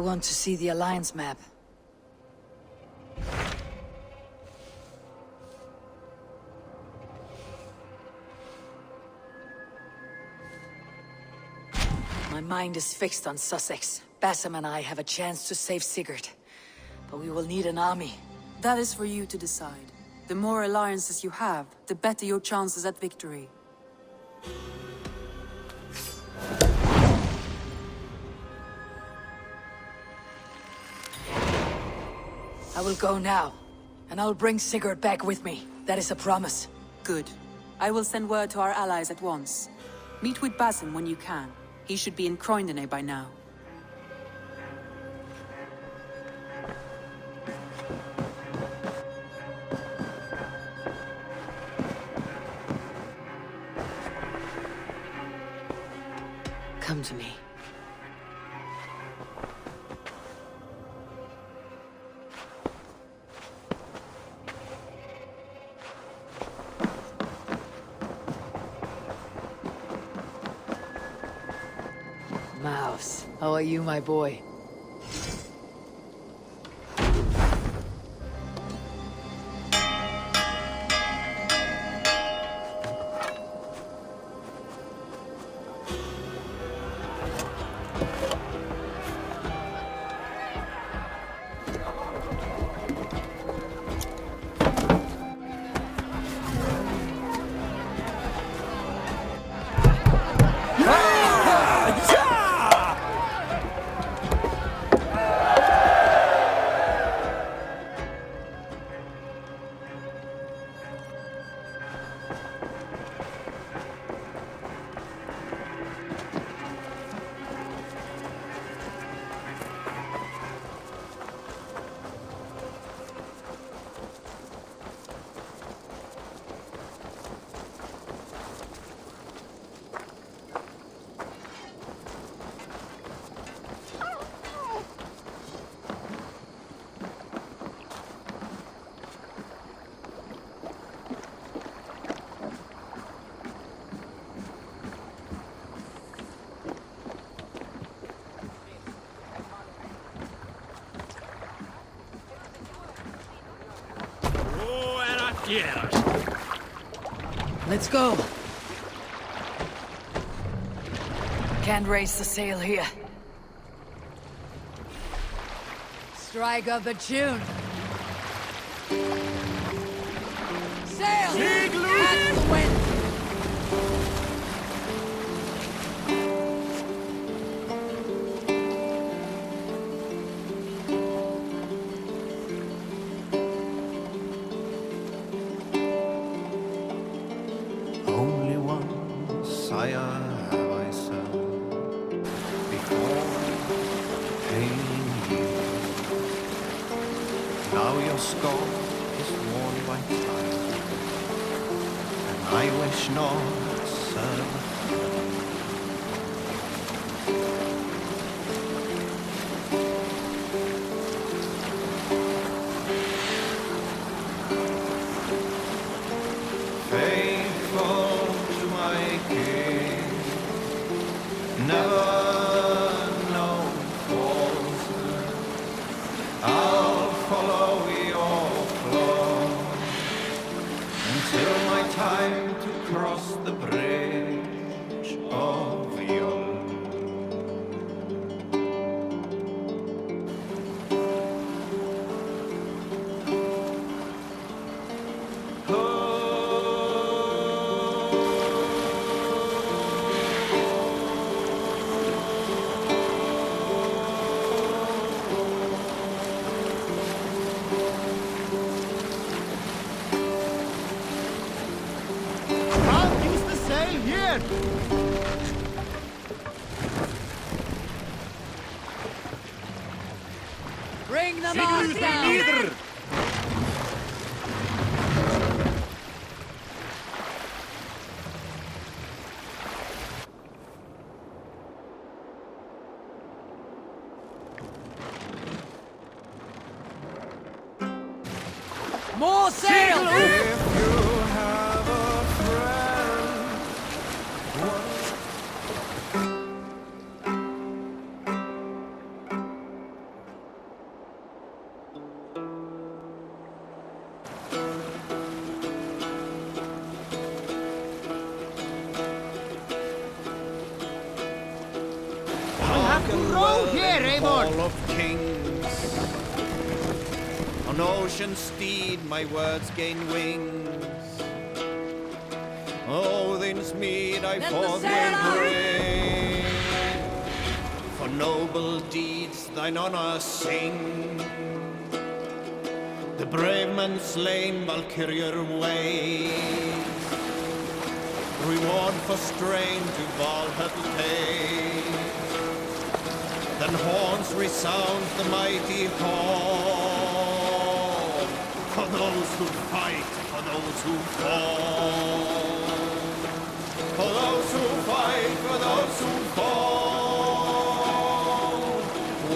want to see the Alliance map. My mind is fixed on Sussex. Bassam and I have a chance to save Sigurd. But we will need an army. That is for you to decide. The more alliances you have, the better your chances at victory. I will go now, and I'll bring Sigurd back with me. That is a promise. Good. I will send word to our allies at once. Meet with Basim when you can. He should be in Croydon by now. Come to me. Mouse, how are you, my boy? Let's go. Can't raise the sail here. Strike up a tune. Sail! Catch the wind! Now your skull is worn by time, and I wish not serve. Faithful to my king, never known falsehood. I'll follow your flow until my time to cross the bridge of yon. Bring them all down! More sail! If you have a friend, of kings. On ocean steed my words gain wings. Odin's mead I forth will bring. For noble deeds thine honor sing. The brave man slain Valkyrier ways. Reward for strain to Valhall take. Then horns resound the mighty call. For those who fight, for those who fall. For those who fight, for those who fall.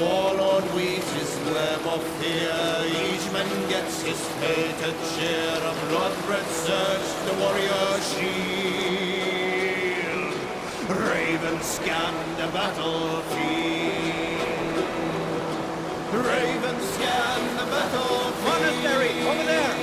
Warlord weaves his web of fear. Each man gets his fated share. A blood-red surge, the warrior shield. Raven scan the battlefield. Raven scan the battlefield. Monastery, over there!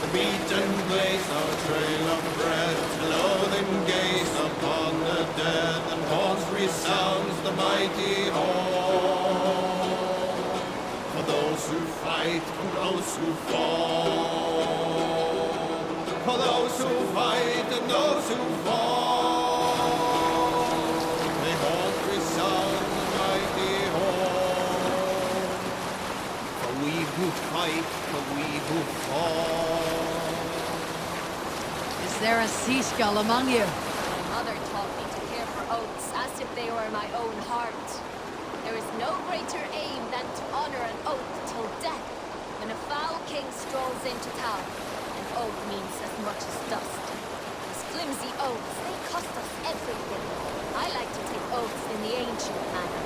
The beaten blaze our trail of bread. Loathing gaze upon the dead. And horns resounds the mighty hall. For those who fight, for those who fall. For those who fight and those who fall. The horns resound the mighty hall. For we who fight, for we who fall. Is there a sea skull among you? My mother taught me to care for oaths as if they were my own heart. There is no greater aim than to honor an oath till death. When a foul king strolls into town, an oath means as much as dust. These flimsy oaths, they cost us everything. I like to take oaths in the ancient manner.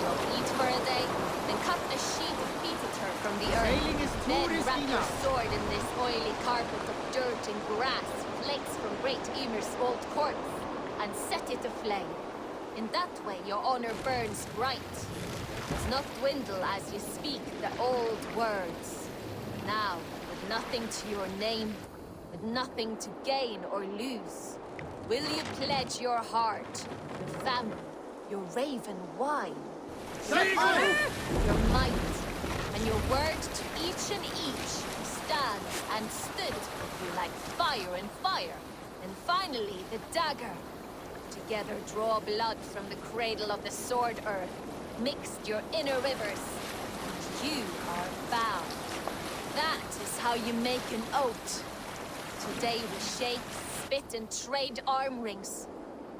We'll eat for a day, then cut a sheet of beetle turf from the earth. Then wrap your sword in this oily carpet of dirt and grass, flakes from great Ymir's old courts, and set it aflame. In that way your honor burns bright. Does not dwindle as you speak the old words. Now, with nothing to your name, with nothing to gain or lose, will you pledge your heart, your family, your raven wine, your honor, your might, and your word to each and each who stands and stood with you like fire and fire, and finally the dagger. Together draw blood from the cradle of the sword earth, mixed your inner rivers, and you are bound. That is how you make an oath. Today we shake, spit, and trade arm rings.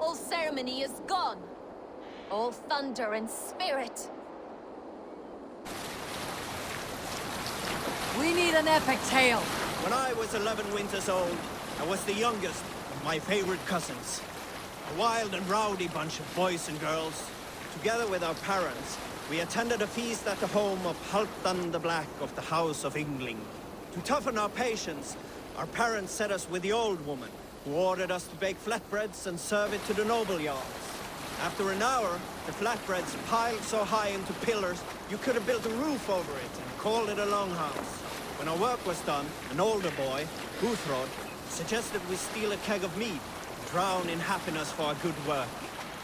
All ceremony is gone. All thunder and spirit. We need an epic tale. When I was 11 winters old, I was the youngest of my favorite cousins. A wild and rowdy bunch of boys and girls. Together with our parents, we attended a feast at the home of Halfdan the Black of the House of Yngling. To toughen our patience, our parents set us with the old woman, who ordered us to bake flatbreads and serve it to the noble jarls. After an hour, the flatbreads piled so high into pillars, you could have built a roof over it and called it a longhouse. When our work was done, an older boy, Guthrod, suggested we steal a keg of mead, drown in happiness for our good work.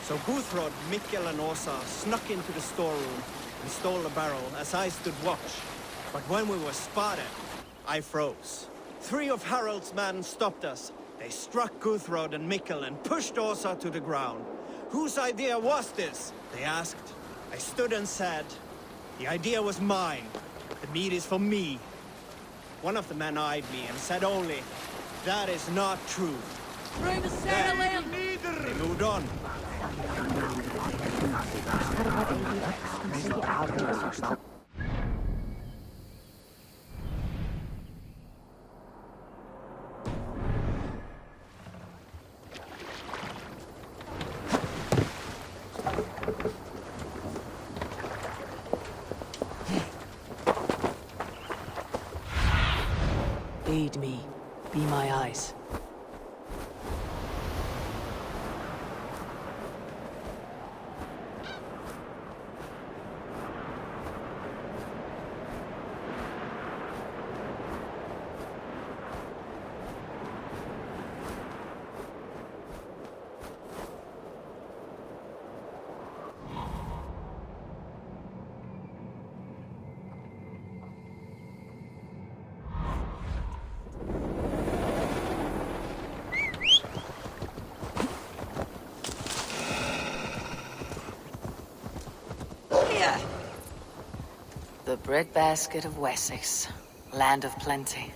So Guthrod, Mikkel and Åsa snuck into the storeroom and stole the barrel as I stood watch. But when we were spotted, I froze. 3 of Harald's men stopped us. They struck Guthrod and Mikkel and pushed Åsa to the ground. Whose idea was this? They asked. I stood and said, the idea was mine. The meat is for me. One of the men eyed me and said only, that is not true. Bring the sail in! They moved on. Aid me. Be my eyes. The breadbasket of Wessex. Land of plenty.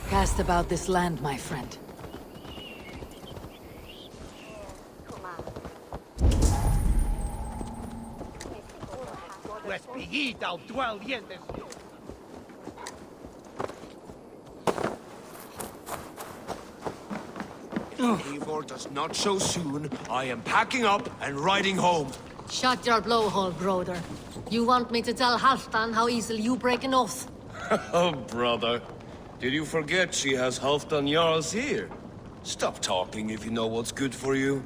Cast about this land, my friend. Eivor does not so soon. I am packing up and riding home. Shut your blowhole, brother. You want me to tell Halfdan how easily you break an oath? Oh, brother. Did you forget she has Halfdan Jarl's here? Stop talking if you know what's good for you.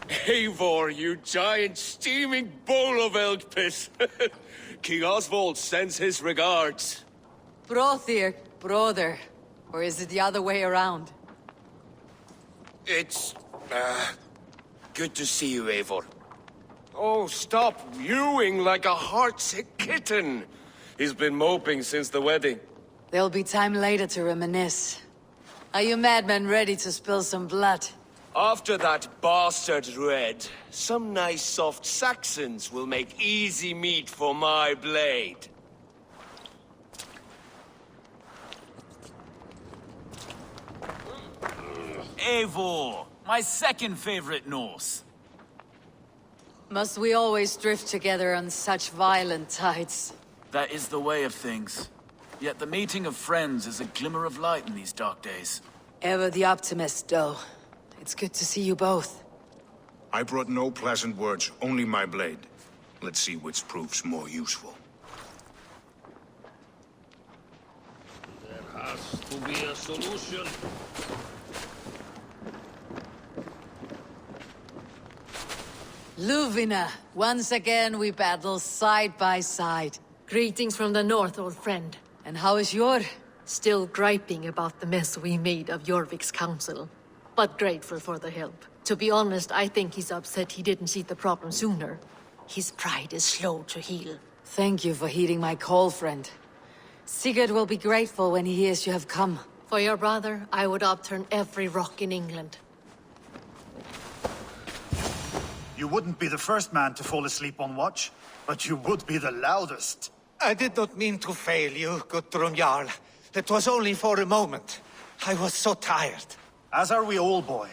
Eivor, you giant steaming bowl of elk piss. King Oswald sends his regards. Brothir, brother. Or is it the other way around? It's... good to see you, Eivor. Oh, stop mewing like a heartsick kitten. He's been moping since the wedding. There'll be time later to reminisce. Are you madmen ready to spill some blood? After that bastard Red, some nice soft Saxons will make easy meat for my blade. Eivor, my second favorite Norse. Must we always drift together on such violent tides? That is the way of things. Yet the meeting of friends is a glimmer of light in these dark days. Ever the optimist, though. It's good to see you both. I brought no pleasant words, only my blade. Let's see which proves more useful. There has to be a solution. Luvina, once again we battle side by side. Greetings from the north, old friend. And how is your? Still griping about the mess we made of Jorvik's council. But grateful for the help. To be honest, I think he's upset he didn't see the problem sooner. His pride is slow to heal. Thank you for heeding my call, friend. Sigurd will be grateful when he hears you have come. For your brother, I would upturn every rock in England. You wouldn't be the first man to fall asleep on watch, but you would be the loudest. I did not mean to fail you, Guthrum Jarl. It was only for a moment. I was so tired. As are we all, boy.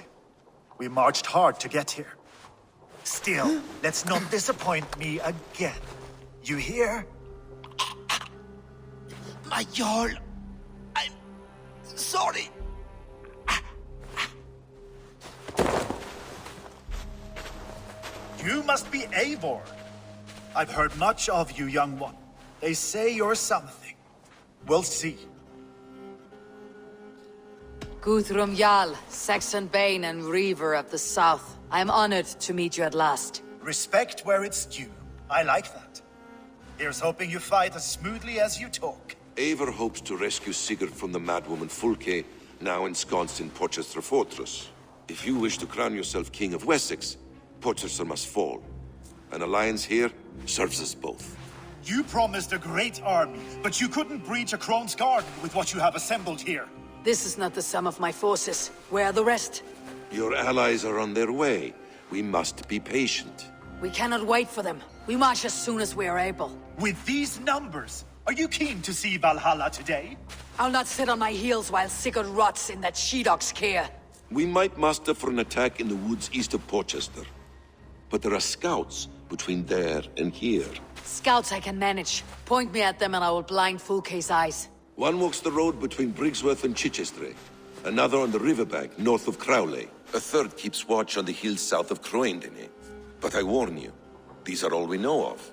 We marched hard to get here. Still, let's not disappoint me again. You hear? My Jarl, I'm sorry. You must be Eivor. I've heard much of you, young one. They say you're something. We'll see. Guthrum Jarl, Saxon Bane and Reaver of the South. I am honored to meet you at last. Respect where it's due. I like that. Here's hoping you fight as smoothly as you talk. Eivor hopes to rescue Sigurd from the madwoman Fulke, now ensconced in Porchester Fortress. If you wish to crown yourself King of Wessex, Porchester must fall. An alliance here serves us both. You promised a great army, but you couldn't breach a Crone's garden with what you have assembled here. This is not the sum of my forces. Where are the rest? Your allies are on their way. We must be patient. We cannot wait for them. We march as soon as we are able. With these numbers, are you keen to see Valhalla today? I'll not sit on my heels while Sigurd rots in that she-dog's care. We might muster for an attack in the woods east of Porchester. But there are scouts between there and here. Scouts I can manage. Point me at them and I will blind Fulke's eyes. One walks the road between Briggsworth and Chichester. Another on the riverbank north of Crowley. A third keeps watch on the hills south of Croendene. But I warn you, these are all we know of.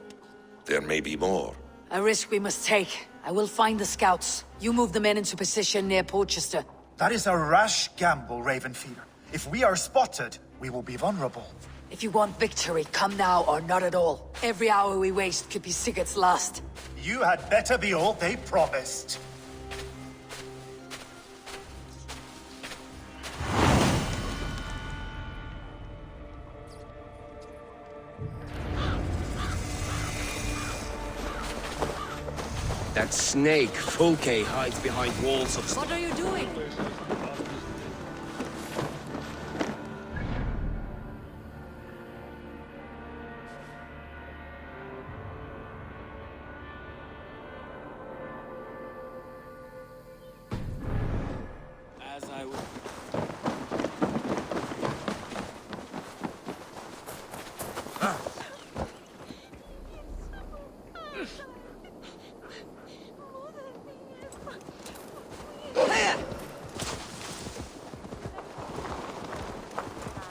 There may be more. A risk we must take. I will find the scouts. You move the men into position near Porchester. That is a rash gamble, Ravenfeeder. If we are spotted, we will be vulnerable. If you want victory, come now or not at all. Every hour we waste could be Sigurd's last. You had better be all they promised. That snake, Fulke, hides behind walls of... What are you doing? As I would...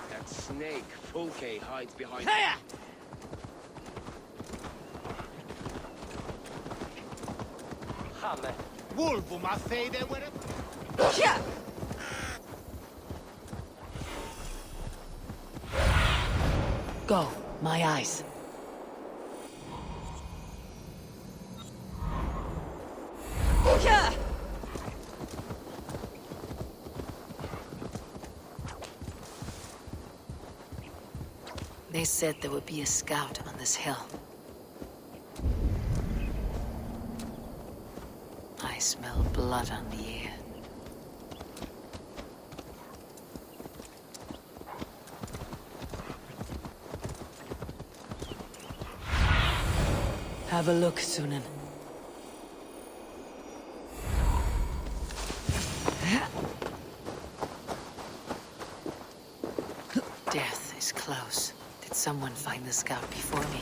That snake, Fulke, hides behind... Wolvo, ma fede, Go, my eyes. They said there would be a scout on this hill. I smell blood on the air. Have a look, Sunan. Death is close. Did someone find the scout before me?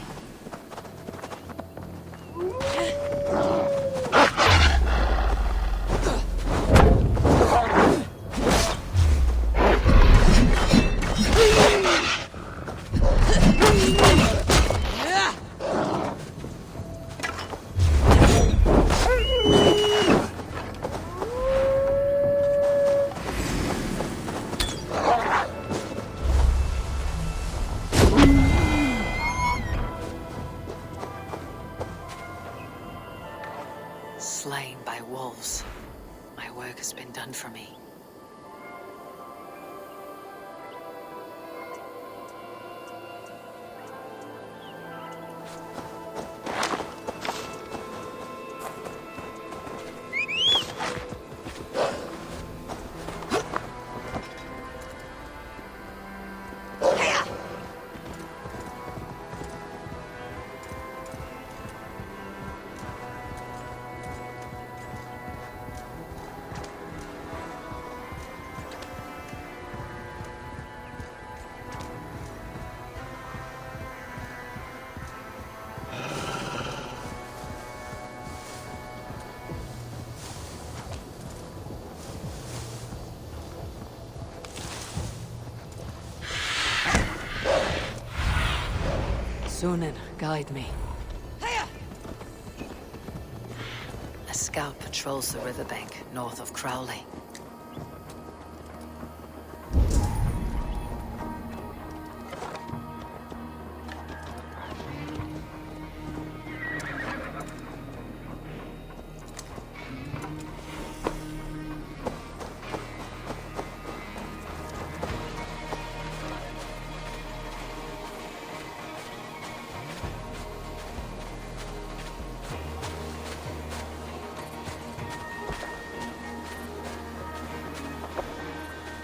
Slain by wolves. My work has been done for me. Sunan, guide me. A scout patrols the riverbank north of Crowley.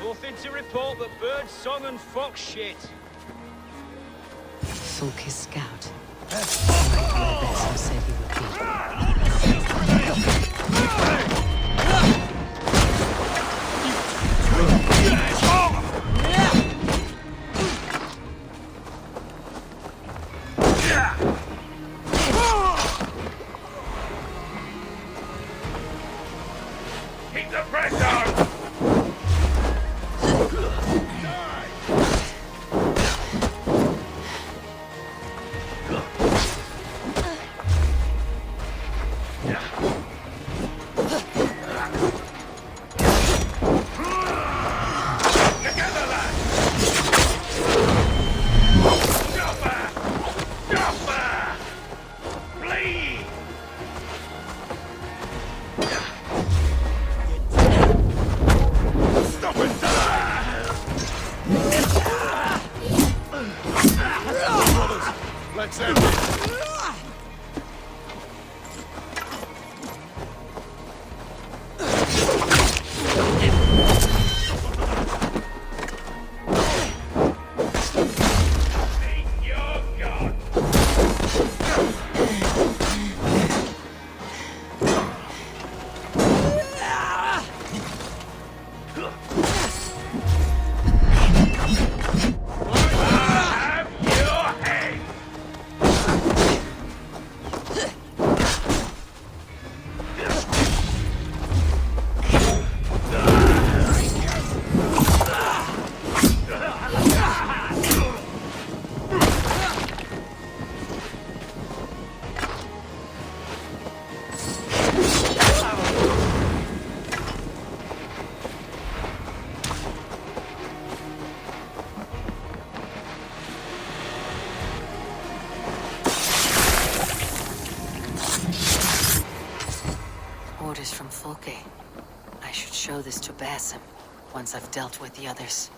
Nothing to report but bird song and fox shit. Fulke's scout. Like Besson said he would be. Keep the pressure on! Let's end it. from Folke. I should show this to Basim once I've dealt with the others.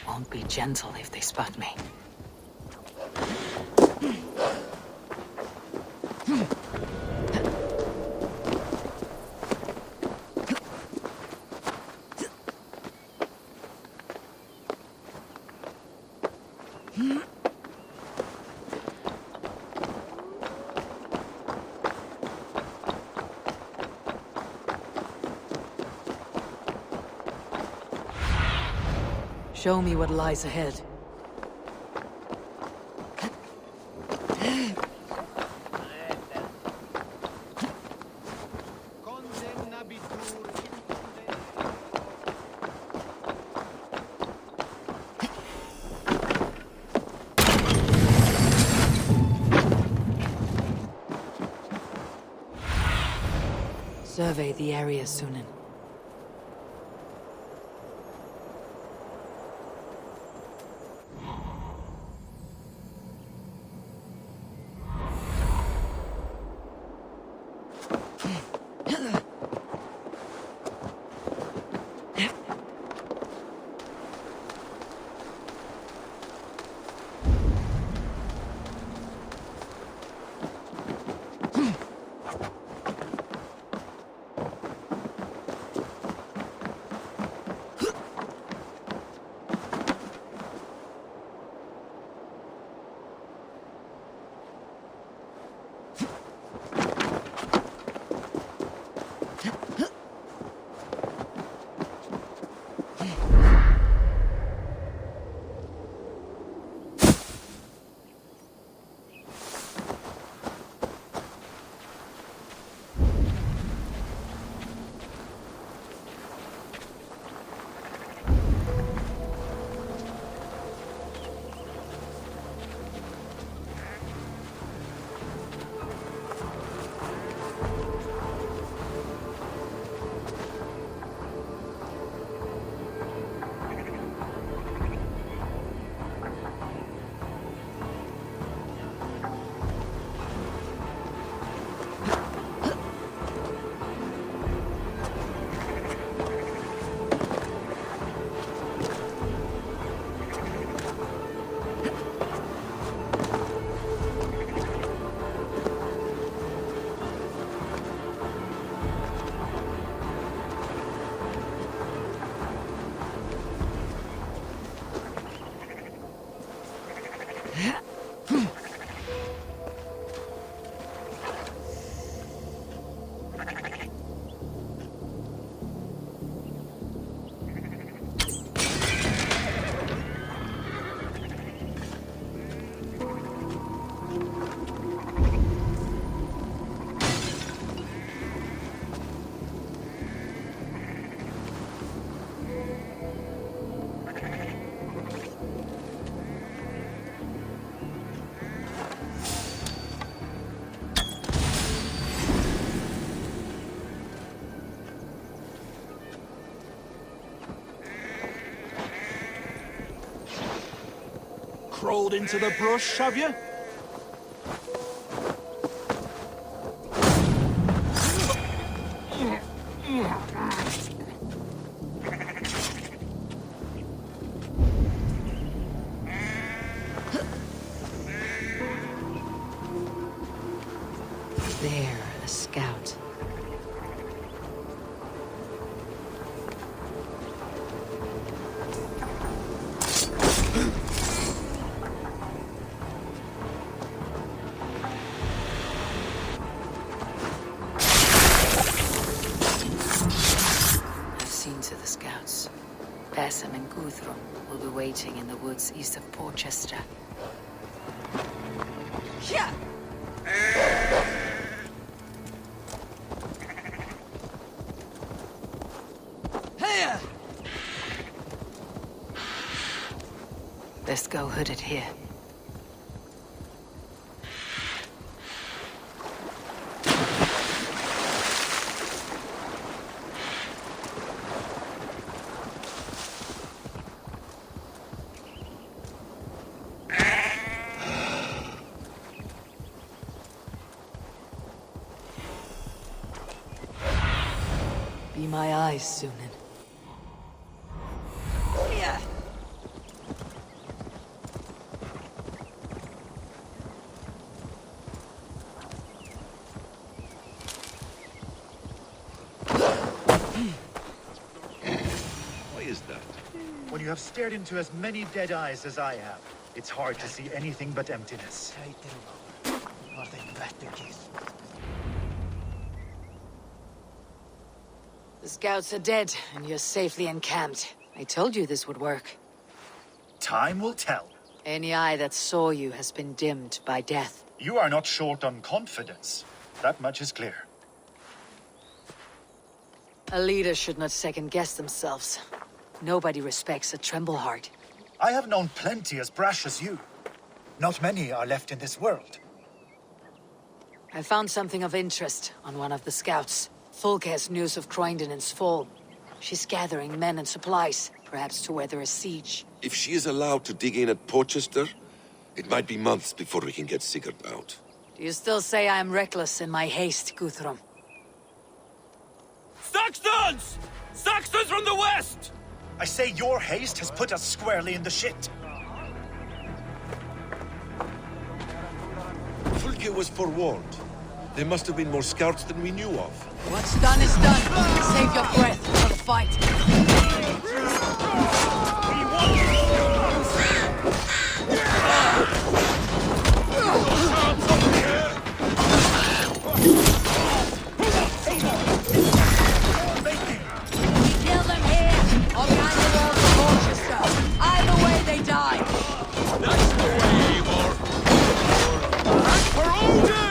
Won't be gentle if they spot me. Show me what lies ahead. Survey the area, Sunan. Crawled into the brush, have you? There, a scout. I've seen to the scouts. Basim and Guthrum will will be waiting in the woods east of Portchester. Yeah! Hey! Let's go hooded here. Be my eyes, Sunan. Yeah! Why is that? When you have stared into as many dead eyes as I have, it's hard to see anything but emptiness. The scouts are dead, and you're safely encamped. I told you this would work. Time will tell. Any eye that saw you has been dimmed by death. You are not short on confidence. That much is clear. A leader should not second-guess themselves. Nobody respects a Trembleheart. I have known plenty as brash as you. Not many are left in this world. I found something of interest on one of the scouts. Fulke has news of Croydon's fall. She's gathering men and supplies, perhaps to weather a siege. If she is allowed to dig in at Portchester, it might be months before we can get Sigurd out. Do you still say I am reckless in my haste, Guthrum? Saxons! Saxons from the west! I say your haste has put us squarely in the shit. Fulke was forewarned. There must have been more scouts than we knew of. What's done is done. Save your breath for the fight. We kill them here, or behind the walls of Portchester. Either way, they die. That's the way, Eivor! And for Odin!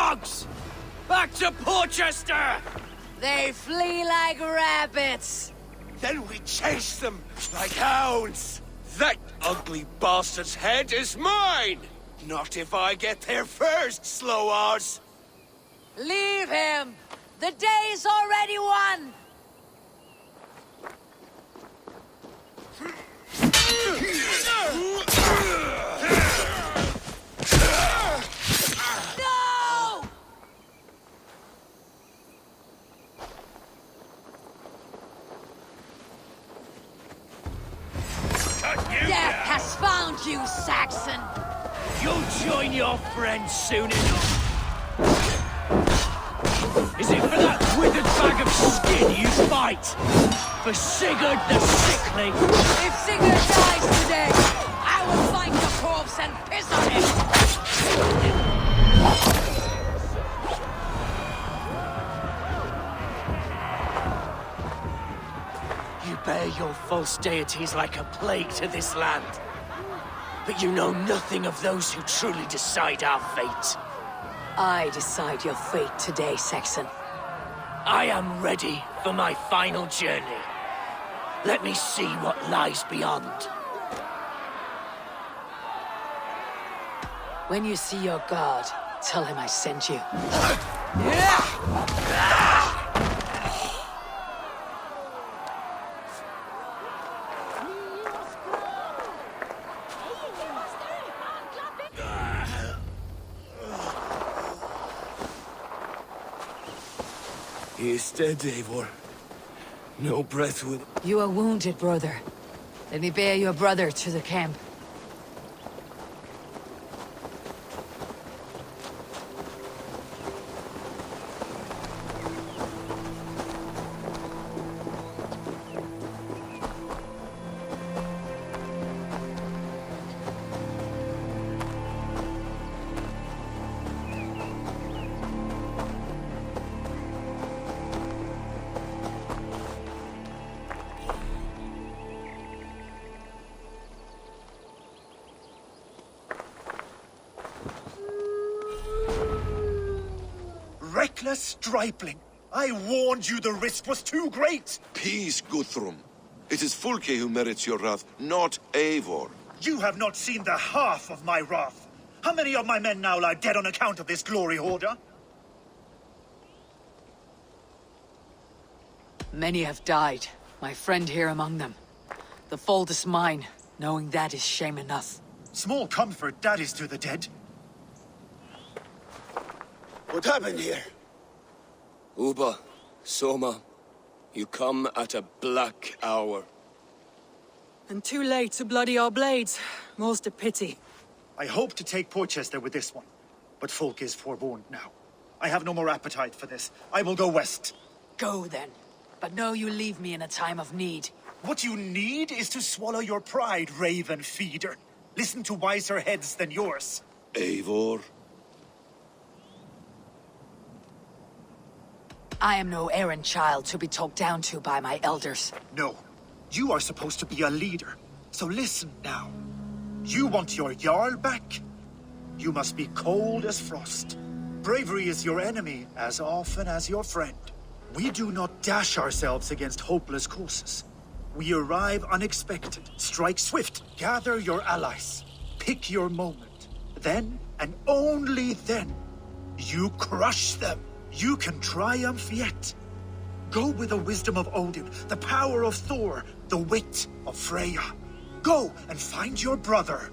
dogs! Back to Porchester! They flee like rabbits. Then we chase them like hounds. That ugly bastard's head is mine! Not if I get there first, slow-ass! Leave him! The day's already won! No! Death has found you, Saxon! You'll join your friends soon enough. Is it for that withered bag of skin you fight? For Sigurd the Sickly? If Sigurd dies today, I will find the corpse and piss on it! You bear your false deities like a plague to this land. But you know nothing of those who truly decide our fate. I decide your fate today, Saxon. I am ready for my final journey. Let me see what lies beyond. When you see your god, tell him I sent you. He is dead, Eivor. No breath would... You are wounded, brother. Let me bear your brother to the camp. Reckless stripling! I warned you the risk was too great! Peace, Guthrum. It is Fulke who merits your wrath, not Eivor. You have not seen the half of my wrath. How many of my men now lie dead on account of this glory hoarder? Many have died, my friend here among them. The fault is mine, knowing that is shame enough. Small comfort that is to the dead. What happened here? Uba, Soma, you come at a black hour. And too late to bloody our blades. Most a pity. I hope to take Porchester with this one, but folk is forewarned now. I have no more appetite for this. I will go west. Go then, but know you leave me in a time of need. What you need is to swallow your pride, raven feeder. Listen to wiser heads than yours. Eivor? I am no errand child to be talked down to by my elders. No, you are supposed to be a leader. So listen now. You want your Jarl back? You must be cold as frost. Bravery is your enemy as often as your friend. We do not dash ourselves against hopeless courses. We arrive unexpected, strike swift, gather your allies, pick your moment. Then, and only then, you crush them. You can triumph yet. Go with the wisdom of Odin, the power of Thor, the wit of Freya. Go and find your brother.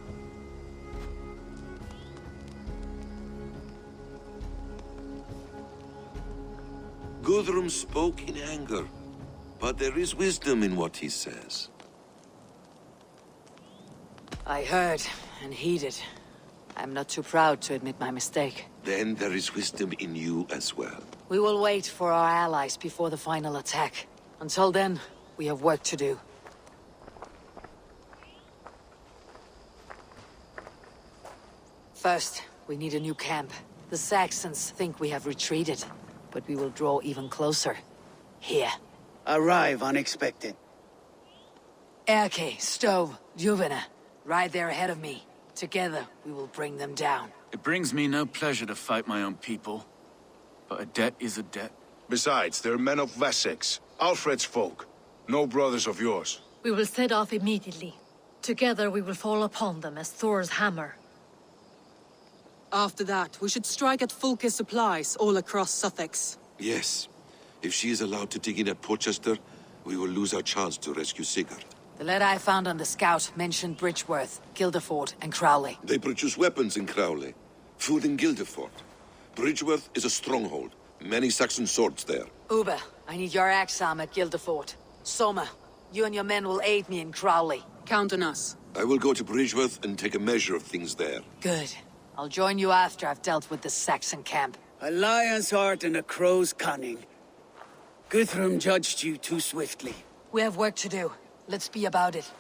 Guthrum spoke in anger, but there is wisdom in what he says. I heard and heeded. I'm not too proud to admit my mistake. Then there is wisdom in you as well. We will wait for our allies before the final attack. Until then, we have work to do. First, we need a new camp. The Saxons think we have retreated, but we will draw even closer. Here. Arrive unexpected. Erke, Stove, Juvena. Right there ahead of me. Together, we will bring them down. It brings me no pleasure to fight my own people, but a debt is a debt. Besides, they're men of Wessex, Alfred's folk. No brothers of yours. We will set off immediately. Together we will fall upon them as Thor's hammer. After that, we should strike at Fulke's supplies all across Sussex. Yes. If she is allowed to dig in at Portchester, we will lose our chance to rescue Sigurd. The letter I found on the scout mentioned Bridgeworth, Guildeford, and Crowley. They produce weapons in Crowley. Food in Guildeford. Bridgeworth is a stronghold. Many Saxon swords there. Uber, I need your axe arm at Guildeford. Soma, you and your men will aid me in Crowley. Count on us. I will go to Bridgeworth and take a measure of things there. Good. I'll join you after I've dealt with the Saxon camp. A lion's heart and a crow's cunning. Guthrum judged you too swiftly. We have work to do. Let's be about it.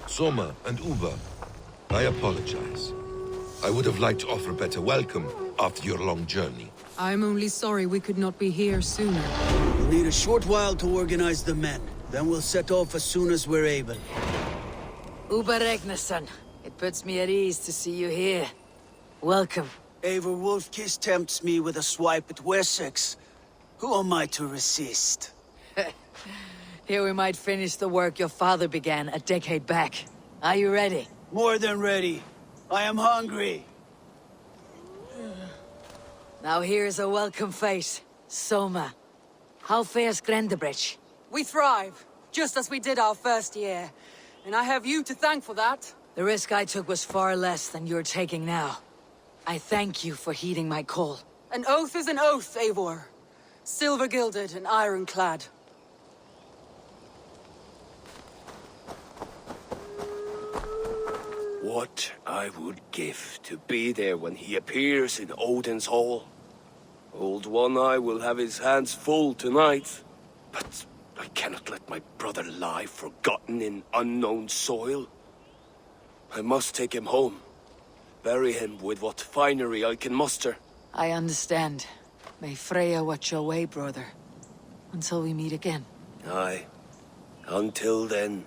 Soma and Uber, I apologize. I would have liked to offer a better welcome after your long journey. I'm only sorry we could not be here sooner. We'll need a short while to organize the men. Then we'll set off as soon as we're able. Uber Regnesson, it puts me at ease to see you here. Welcome. Eivor Wolfkiss tempts me with a swipe at Wessex. Who am I to resist? Here we might finish the work your father began a decade back. Are you ready? More than ready. I am hungry. Now here's a welcome face. Soma. How fares Grendebridge? We thrive, just as we did our first year. And I have you to thank for that. The risk I took was far less than you're taking now. I thank you for heeding my call. An oath is an oath, Eivor. Silver-gilded and ironclad. What I would give to be there when he appears in Odin's Hall. Old One-Eye will have his hands full tonight. But I cannot let my brother lie forgotten in unknown soil. I must take him home. Bury him with what finery I can muster. I understand. May Freya watch your way, brother. Until we meet again. Aye. Until then.